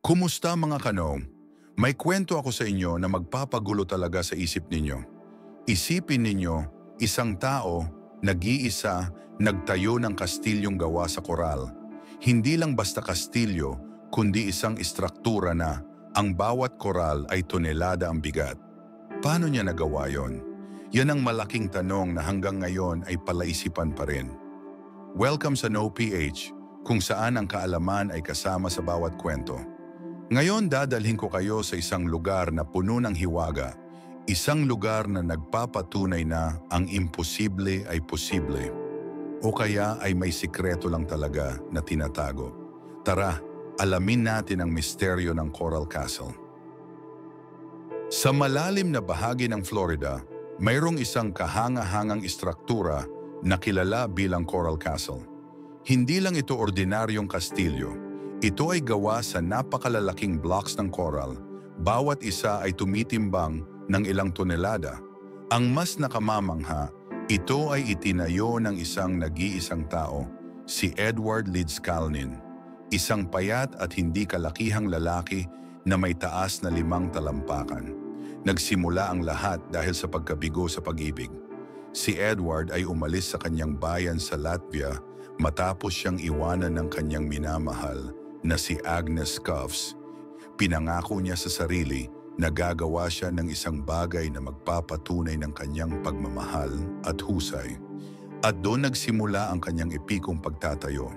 Kumusta mga kanong? May kwento ako sa inyo na magpapagulo talaga sa isip ninyo. Isipin ninyo, isang tao, nag-iisa, nagtayo ng kastilyong gawa sa koral. Hindi lang basta kastilyo, kundi isang istruktura na ang bawat koral ay tonelada ang bigat. Paano niya nagawa yon? Yan ang malaking tanong na hanggang ngayon ay palaisipan pa rin. Welcome sa No PH, kung saan ang kaalaman ay kasama sa bawat kwento. Ngayon dadalhin ko kayo sa isang lugar na puno ng hiwaga, isang lugar na nagpapatunay na ang imposible ay posible. O kaya ay may sikreto lang talaga na tinatago. Tara, alamin natin ang misteryo ng Coral Castle. Sa malalim na bahagi ng Florida, mayroong isang kahanga-hangang istruktura na kilala bilang Coral Castle. Hindi lang ito ordinaryong kastilyo. Ito ay gawa sa napakalalaking blocks ng coral. Bawat isa ay tumitimbang ng ilang tonelada. Ang mas nakamamangha, ito ay itinayo ng isang nag-iisang tao, si Edward Lidskalnin. Isang payat at hindi kalakihang lalaki na may taas na 5 talampakan. Nagsimula ang lahat dahil sa pagkabigo sa pag-ibig. Si Edward ay umalis sa kanyang bayan sa Latvia matapos siyang iwanan ng kanyang minamahal na si Agnes Cuffs. Pinangako niya sa sarili na gagawa siya ng isang bagay na magpapatunay ng kanyang pagmamahal at husay. At doon nagsimula ang kanyang epikong pagtatayo.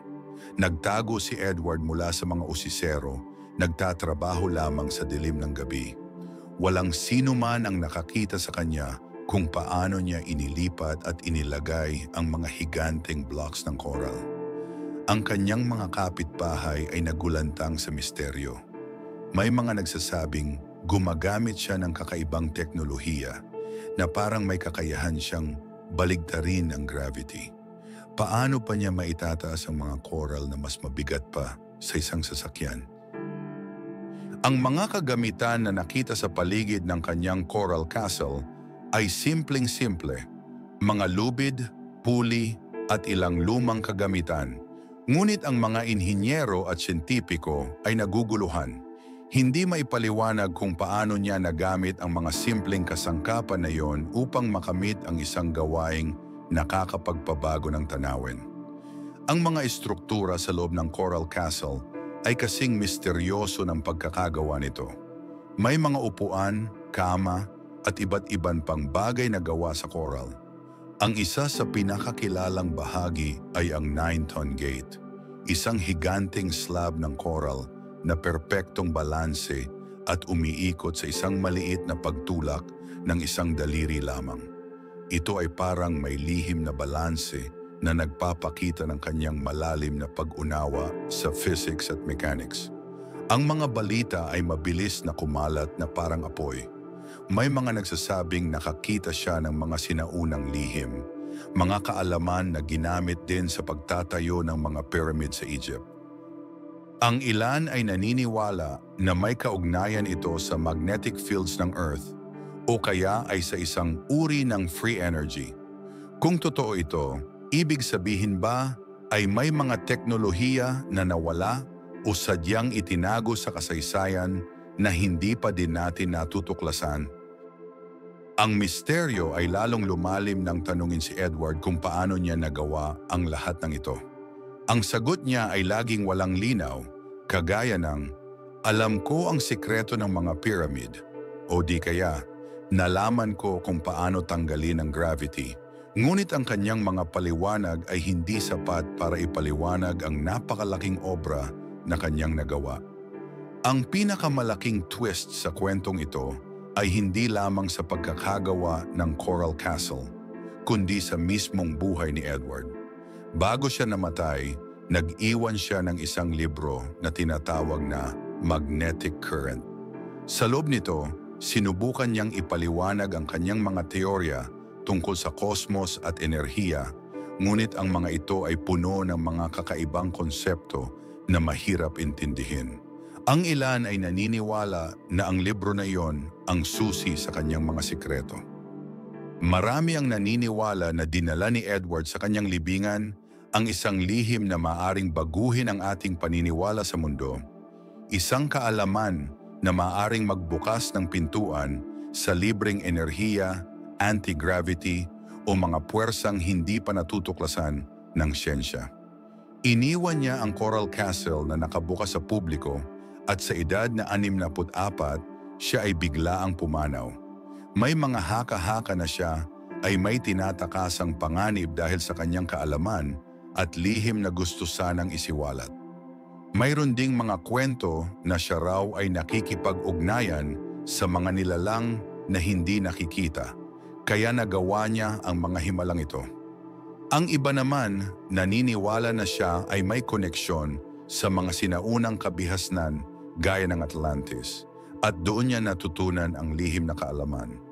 Nagtago si Edward mula sa mga usisero, nagtatrabaho lamang sa dilim ng gabi. Walang sino man ang nakakita sa kanya kung paano niya inilipat at inilagay ang mga higanteng blocks ng coral. Ang kanyang mga kapitbahay ay nagulantang sa misteryo. May mga nagsasabing gumagamit siya ng kakaibang teknolohiya na parang may kakayahan siyang baligtarin ang gravity. Paano pa niya maitataas ang mga coral na mas mabigat pa sa isang sasakyan? Ang mga kagamitan na nakita sa paligid ng kanyang Coral Castle ay simpleng-simple, mga lubid, puli at ilang lumang kagamitan. Ngunit ang mga inhinyero at siyentipiko ay naguguluhan. Hindi maipaliwanag kung paano niya nagamit ang mga simpleng kasangkapan na yon upang makamit ang isang gawaing nakakapagpabago ng tanawin. Ang mga istruktura sa loob ng Coral Castle ay kasing misteryoso ng pagkakagawa nito. May mga upuan, kama at iba't ibang pang bagay na gawa sa coral. Ang isa sa pinakakilalang bahagi ay ang 9-ton gate, isang higanting slab ng coral na perpektong balanse at umiikot sa isang maliit na pagtulak ng isang daliri lamang. Ito ay parang may lihim na balanse na nagpapakita ng kanyang malalim na pag-unawa sa physics at mechanics. Ang mga balita ay mabilis na kumalat na parang apoy. May mga nagsasabing nakakita siya ng mga sinaunang lihim, mga kaalaman na ginamit din sa pagtatayo ng mga pyramid sa Egypt. Ang ilan ay naniniwala na may kaugnayan ito sa magnetic fields ng Earth o kaya ay sa isang uri ng free energy. Kung totoo ito, ibig sabihin ba ay may mga teknolohiya na nawala o sadyang itinago sa kasaysayan na hindi pa din natin natutuklasan? Ang misteryo ay lalong lumalim nang tanungin si Edward kung paano niya nagawa ang lahat ng ito. Ang sagot niya ay laging walang linaw, kagaya ng, "Alam ko ang sikreto ng mga pyramid," o di kaya, "Nalaman ko kung paano tanggalin ang gravity." Ngunit ang kanyang mga paliwanag ay hindi sapat para ipaliwanag ang napakalaking obra na kanyang nagawa. Ang pinakamalaking twist sa kwentong ito ay hindi lamang sa pagkakagawa ng Coral Castle, kundi sa mismong buhay ni Edward. Bago siya namatay, nag-iwan siya ng isang libro na tinatawag na Magnetic Current. Sa loob nito, sinubukan niyang ipaliwanag ang kanyang mga teorya tungkol sa kosmos at enerhiya, ngunit ang mga ito ay puno ng mga kakaibang konsepto na mahirap intindihin. Ang ilan ay naniniwala na ang libro na iyon ang susi sa kanyang mga sikreto. Marami ang naniniwala na dinala ni Edward sa kanyang libingan ang isang lihim na maaring baguhin ang ating paniniwala sa mundo. isang kaalaman na maaring magbukas ng pintuan sa libreng enerhiya, anti-gravity o mga puwersang hindi pa natutuklasan ng siyensya. Iniwan niya ang Coral Castle na nakabukas sa publiko at sa edad na 64, siya ay biglaang pumanaw. May mga haka-haka na siya ay may tinatakasang panganib dahil sa kanyang kaalaman at lihim na gusto sanang isiwalat. Mayroon ding mga kwento na siya raw ay nakikipag-ugnayan sa mga nilalang na hindi nakikita, kaya nagawa niya ang mga himalang ito. Ang iba naman, naniniwala na siya ay may koneksyon sa mga sinaunang kabihasnan gaya ng Atlantis at doon niya natutunan ang lihim na kaalaman.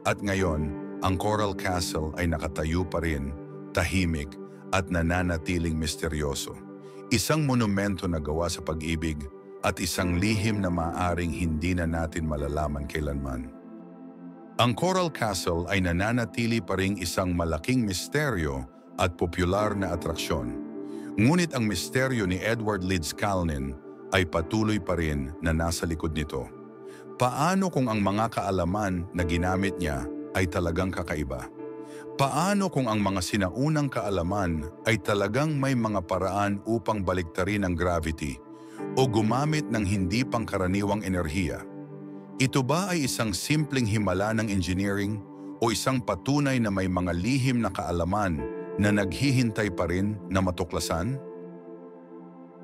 At ngayon, ang Coral Castle ay nakatayo pa rin, tahimik at nananatiling misteryoso. Isang monumento na gawa sa pag-ibig at isang lihim na maaaring hindi na natin malalaman kailanman. Ang Coral Castle ay nananatili pa ring isang malaking misteryo at popular na atraksyon. Ngunit ang misteryo ni Edward Leedskalnin ay patuloy pa rin na nasa likod nito. Paano kung ang mga kaalaman na ginamit niya ay talagang kakaiba? Paano kung ang mga sinaunang kaalaman ay talagang may mga paraan upang baliktarin ang gravity o gumamit ng hindi pangkaraniwang enerhiya? Ito ba ay isang simpleng himala ng engineering o isang patunay na may mga lihim na kaalaman na naghihintay pa rin na matuklasan?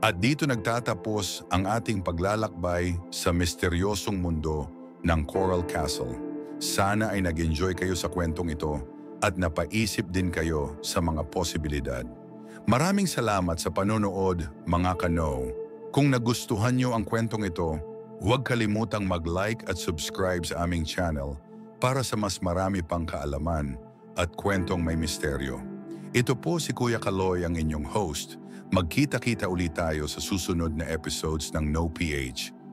At dito nagtatapos ang ating paglalakbay sa misteryosong mundo ng Coral Castle. Sana ay nag-enjoy kayo sa kwentong ito at napaisip din kayo sa mga posibilidad. Maraming salamat sa panonood, mga kano. Kung nagustuhan nyo ang kwentong ito, huwag kalimutang mag-like at subscribe sa aming channel para sa mas marami pang kaalaman at kwentong may misteryo. Ito po si Kuya Kaloy, ang inyong host. Magkita-kita ulit tayo sa susunod na episodes ng No PH.